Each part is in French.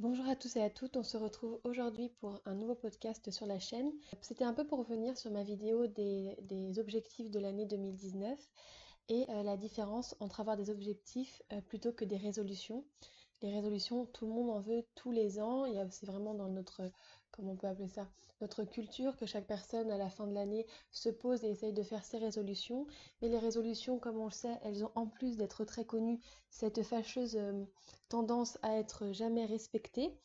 Bonjour à tous et à toutes, on se retrouve aujourd'hui pour un nouveau podcast sur la chaîne. C'était un peu pour revenir sur ma vidéo des objectifs de l'année 2019 et la différence entre avoir des objectifs plutôt que des résolutions. Les résolutions, tout le monde en veut tous les ans, c'est vraiment dans notre, comment on peut appeler ça, notre culture que chaque personne à la fin de l'année se pose et essaye de faire ses résolutions. Mais les résolutions, comme on le sait, elles ont en plus d'être très connues, cette fâcheuse tendance à être jamais respectée.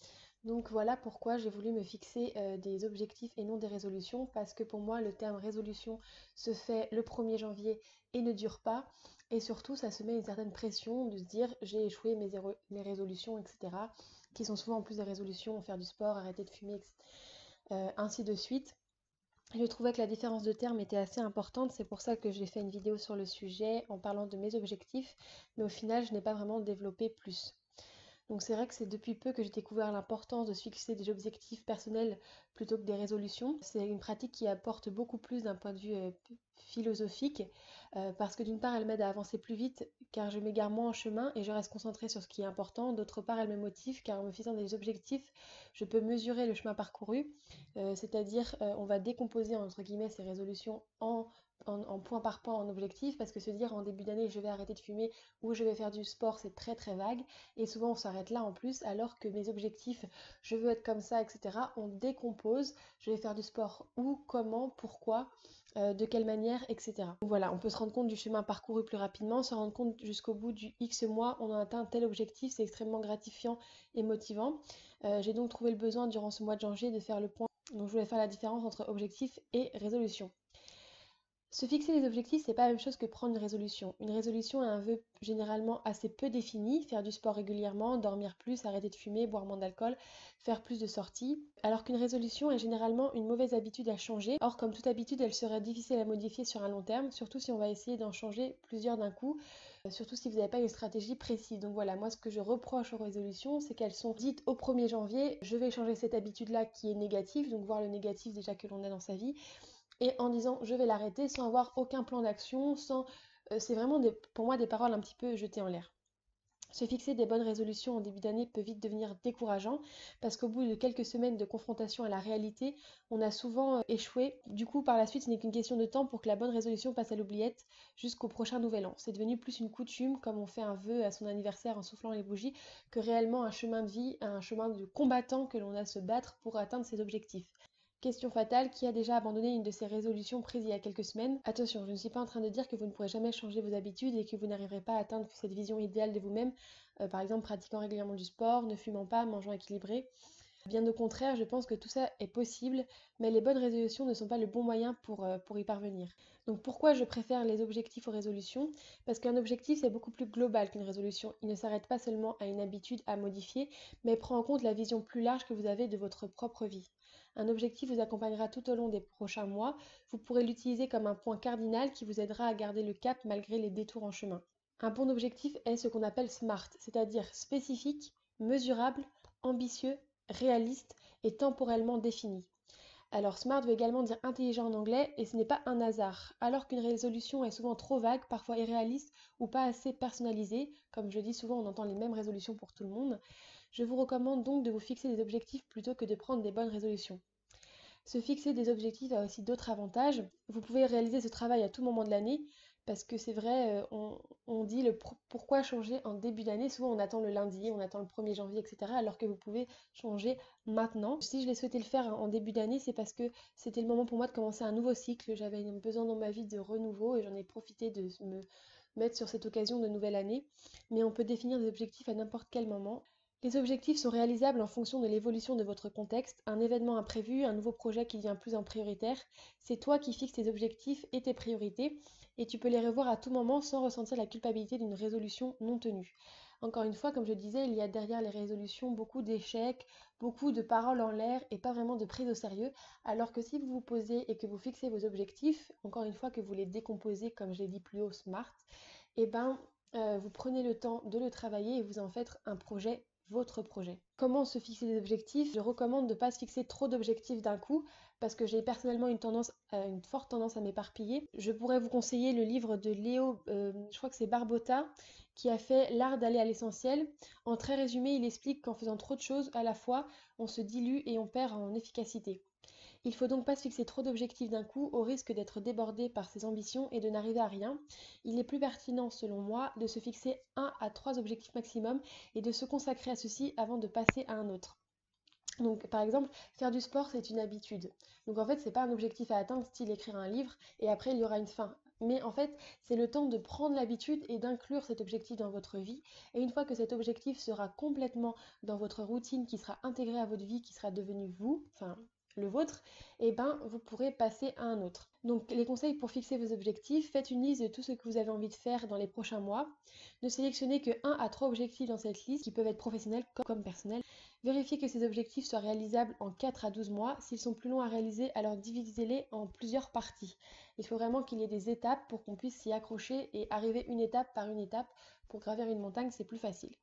Donc voilà pourquoi j'ai voulu me fixer des objectifs et non des résolutions, parce que pour moi le terme résolution se fait le 1er janvier et ne dure pas, et surtout ça se met une certaine pression de se dire j'ai échoué mes résolutions, etc., qui sont souvent en plus des résolutions, faire du sport, arrêter de fumer, ainsi de suite. Je trouvais que la différence de terme était assez importante, c'est pour ça que j'ai fait une vidéo sur le sujet en parlant de mes objectifs, mais au final je n'ai pas vraiment développé plus. Donc c'est vrai que c'est depuis peu que j'ai découvert l'importance de se fixer des objectifs personnels plutôt que des résolutions. C'est une pratique qui apporte beaucoup plus d'un point de vue philosophique, parce que d'une part elle m'aide à avancer plus vite car je m'égare moins en chemin et je reste concentrée sur ce qui est important. D'autre part elle me motive car en me fixant des objectifs je peux mesurer le chemin parcouru, c'est-à-dire on va décomposer entre guillemets ces résolutions en point par point en objectifs, parce que se dire en début d'année je vais arrêter de fumer ou je vais faire du sport, c'est très très vague. Et souvent on s'arrête là en plus, alors que mes objectifs, je veux être comme ça, etc., on décompose, je vais faire du sport où, comment, pourquoi, de quelle manière, etc. Donc voilà, on peut se rendre compte du chemin parcouru plus rapidement, se rendre compte jusqu'au bout du X mois, on a atteint tel objectif, c'est extrêmement gratifiant et motivant. J'ai donc trouvé le besoin durant ce mois de janvier de faire le point. Donc je voulais faire la différence entre objectif et résolution. Se fixer des objectifs, c'est pas la même chose que prendre une résolution. Une résolution est un vœu généralement assez peu défini, faire du sport régulièrement, dormir plus, arrêter de fumer, boire moins d'alcool, faire plus de sorties, alors qu'une résolution est généralement une mauvaise habitude à changer. Or, comme toute habitude, elle serait difficile à modifier sur un long terme, surtout si on va essayer d'en changer plusieurs d'un coup, surtout si vous n'avez pas une stratégie précise. Donc voilà, moi ce que je reproche aux résolutions, c'est qu'elles sont dites au 1er janvier, je vais changer cette habitude-là qui est négative, donc voir le négatif déjà que l'on a dans sa vie, et en disant je vais l'arrêter sans avoir aucun plan d'action, sans... c'est vraiment pour moi des paroles un petit peu jetées en l'air. Se fixer des bonnes résolutions en début d'année peut vite devenir décourageant parce qu'au bout de quelques semaines de confrontation à la réalité, on a souvent échoué. Du coup, par la suite, ce n'est qu'une question de temps pour que la bonne résolution passe à l'oubliette jusqu'au prochain nouvel an. C'est devenu plus une coutume, comme on fait un vœu à son anniversaire en soufflant les bougies, que réellement un chemin de vie, un chemin de combattant que l'on a à se battre pour atteindre ses objectifs. Question fatale, qui a déjà abandonné une de ses résolutions prises il y a quelques semaines? Attention, je ne suis pas en train de dire que vous ne pourrez jamais changer vos habitudes et que vous n'arriverez pas à atteindre cette vision idéale de vous-même, par exemple pratiquant régulièrement du sport, ne fumant pas, mangeant équilibré. Bien au contraire, je pense que tout ça est possible, mais les bonnes résolutions ne sont pas le bon moyen pour y parvenir. Donc pourquoi je préfère les objectifs aux résolutions? Parce qu'un objectif, c'est beaucoup plus global qu'une résolution. Il ne s'arrête pas seulement à une habitude à modifier, mais prend en compte la vision plus large que vous avez de votre propre vie. Un objectif vous accompagnera tout au long des prochains mois. Vous pourrez l'utiliser comme un point cardinal qui vous aidera à garder le cap malgré les détours en chemin. Un bon objectif est ce qu'on appelle SMART, c'est-à-dire spécifique, mesurable, ambitieux, réaliste et temporellement défini. Alors SMART veut également dire intelligent en anglais et ce n'est pas un hasard. Alors qu'une résolution est souvent trop vague, parfois irréaliste ou pas assez personnalisée, comme je dis souvent on entend les mêmes résolutions pour tout le monde, je vous recommande donc de vous fixer des objectifs plutôt que de prendre des bonnes résolutions. Se fixer des objectifs a aussi d'autres avantages. Vous pouvez réaliser ce travail à tout moment de l'année, parce que c'est vrai, on dit pourquoi changer en début d'année. Souvent on attend le lundi, on attend le 1er janvier, etc. Alors que vous pouvez changer maintenant. Si je l'ai souhaité le faire en début d'année, c'est parce que c'était le moment pour moi de commencer un nouveau cycle. J'avais besoin dans ma vie de renouveau et j'en ai profité de me mettre sur cette occasion de nouvelle année. Mais on peut définir des objectifs à n'importe quel moment. Les objectifs sont réalisables en fonction de l'évolution de votre contexte, un événement imprévu, un nouveau projet qui devient plus en prioritaire. C'est toi qui fixes tes objectifs et tes priorités, et tu peux les revoir à tout moment sans ressentir la culpabilité d'une résolution non tenue. Encore une fois, comme je disais, il y a derrière les résolutions beaucoup d'échecs, beaucoup de paroles en l'air et pas vraiment de prise au sérieux, alors que si vous vous posez et que vous fixez vos objectifs, encore une fois que vous les décomposez, comme je l'ai dit plus haut, SMART, et ben vous prenez le temps de le travailler et vous en faites un projet votre projet. Comment se fixer des objectifs? Je recommande de ne pas se fixer trop d'objectifs d'un coup parce que j'ai personnellement une forte tendance à m'éparpiller. Je pourrais vous conseiller le livre de Léo, je crois que c'est Barbota, qui a fait L'art d'aller à l'essentiel. En très résumé, il explique qu'en faisant trop de choses à la fois, on se dilue et on perd en efficacité. Il faut donc pas se fixer trop d'objectifs d'un coup au risque d'être débordé par ses ambitions et de n'arriver à rien. Il est plus pertinent selon moi de se fixer 1 à 3 objectifs maximum et de se consacrer à ceux-ci avant de passer à un autre. Donc par exemple, faire du sport c'est une habitude. Donc en fait c'est pas un objectif à atteindre style écrire un livre et après il y aura une fin. Mais en fait c'est le temps de prendre l'habitude et d'inclure cet objectif dans votre vie. Et une fois que cet objectif sera complètement dans votre routine, qui sera intégré à votre vie, qui sera devenu vous, enfin le vôtre, et ben vous pourrez passer à un autre. Donc les conseils pour fixer vos objectifs: faites une liste de tout ce que vous avez envie de faire dans les prochains mois. Ne sélectionnez que 1 à 3 objectifs dans cette liste qui peuvent être professionnels comme personnels. Vérifiez que ces objectifs soient réalisables en 4 à 12 mois. S'ils sont plus longs à réaliser, alors divisez-les en plusieurs parties. Il faut vraiment qu'il y ait des étapes pour qu'on puisse s'y accrocher et arriver une étape par une étape. Pour gravir une montagne, c'est plus facile.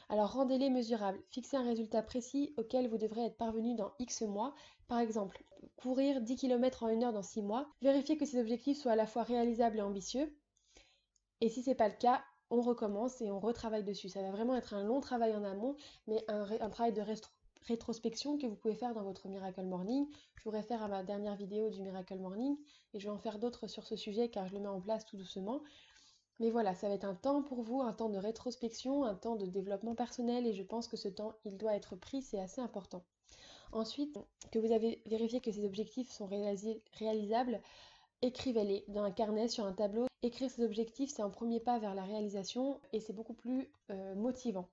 Alors rendez-les mesurables. Fixez un résultat précis auquel vous devrez être parvenu dans X mois. Par exemple, courir 10 km en 1 heure dans 6 mois. Vérifiez que ces objectifs soient à la fois réalisables et ambitieux. Et si ce n'est pas le cas, on recommence et on retravaille dessus. Ça va vraiment être un long travail en amont, mais un travail de rétrospection que vous pouvez faire dans votre Miracle Morning. Je vous réfère à ma dernière vidéo du Miracle Morning et je vais en faire d'autres sur ce sujet car je le mets en place tout doucement. Mais voilà, ça va être un temps pour vous, un temps de rétrospection, un temps de développement personnel et je pense que ce temps, il doit être pris, c'est assez important. Ensuite, que vous avez vérifié que ces objectifs sont réalisables, écrivez-les dans un carnet, sur un tableau. Écrire ses objectifs, c'est un premier pas vers la réalisation et c'est beaucoup plus motivant.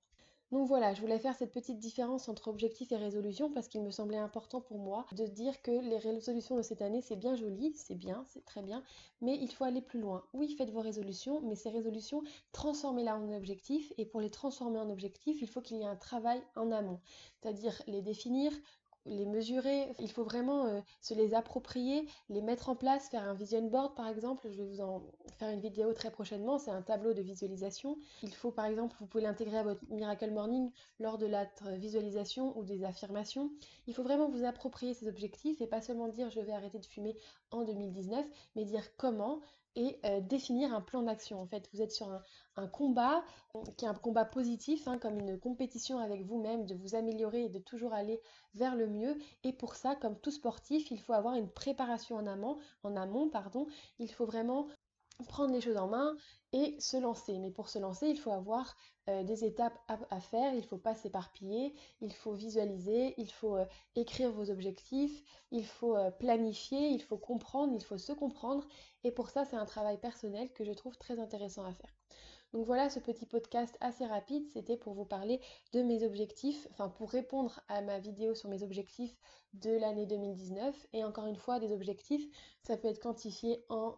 Donc voilà, je voulais faire cette petite différence entre objectifs et résolutions parce qu'il me semblait important pour moi de dire que les résolutions de cette année, c'est bien joli, c'est bien, c'est très bien, mais il faut aller plus loin. Oui, faites vos résolutions, mais ces résolutions, transformez-les en objectifs et pour les transformer en objectifs, il faut qu'il y ait un travail en amont, c'est-à-dire les définir, les mesurer, il faut vraiment se les approprier, les mettre en place, faire un vision board par exemple, je vais vous en faire une vidéo très prochainement, c'est un tableau de visualisation. Il faut par exemple, vous pouvez l'intégrer à votre Miracle Morning lors de la visualisation ou des affirmations. Il faut vraiment vous approprier ces objectifs et pas seulement dire je vais arrêter de fumer en 2019, mais dire comment et définir un plan d'action. En fait, vous êtes sur un combat qui est un combat positif, hein, comme une compétition avec vous-même, de vous améliorer et de toujours aller vers le mieux. Et pour ça, comme tout sportif, il faut avoir une préparation en amont, pardon. Il faut vraiment prendre les choses en main et se lancer. Mais pour se lancer, il faut avoir des étapes à faire, il ne faut pas s'éparpiller, il faut visualiser, il faut écrire vos objectifs, il faut planifier, il faut comprendre, il faut se comprendre. Et pour ça, c'est un travail personnel que je trouve très intéressant à faire. Donc voilà, ce petit podcast assez rapide, c'était pour vous parler de mes objectifs, enfin pour répondre à ma vidéo sur mes objectifs de l'année 2019. Et encore une fois, des objectifs, ça peut être quantifié en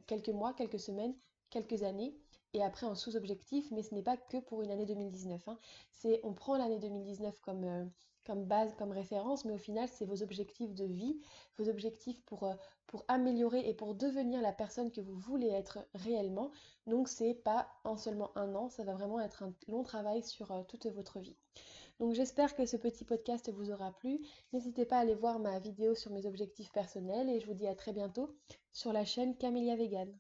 quelques mois, quelques semaines, quelques années. Et après en sous-objectifs, mais ce n'est pas que pour une année 2019, hein. On prend l'année 2019 comme base, comme référence, mais au final, c'est vos objectifs de vie, vos objectifs pour améliorer et pour devenir la personne que vous voulez être réellement. Donc c'est pas en seulement un an, ça va vraiment être un long travail sur toute votre vie. Donc j'espère que ce petit podcast vous aura plu. N'hésitez pas à aller voir ma vidéo sur mes objectifs personnels et je vous dis à très bientôt sur la chaîne Camélia Vegan.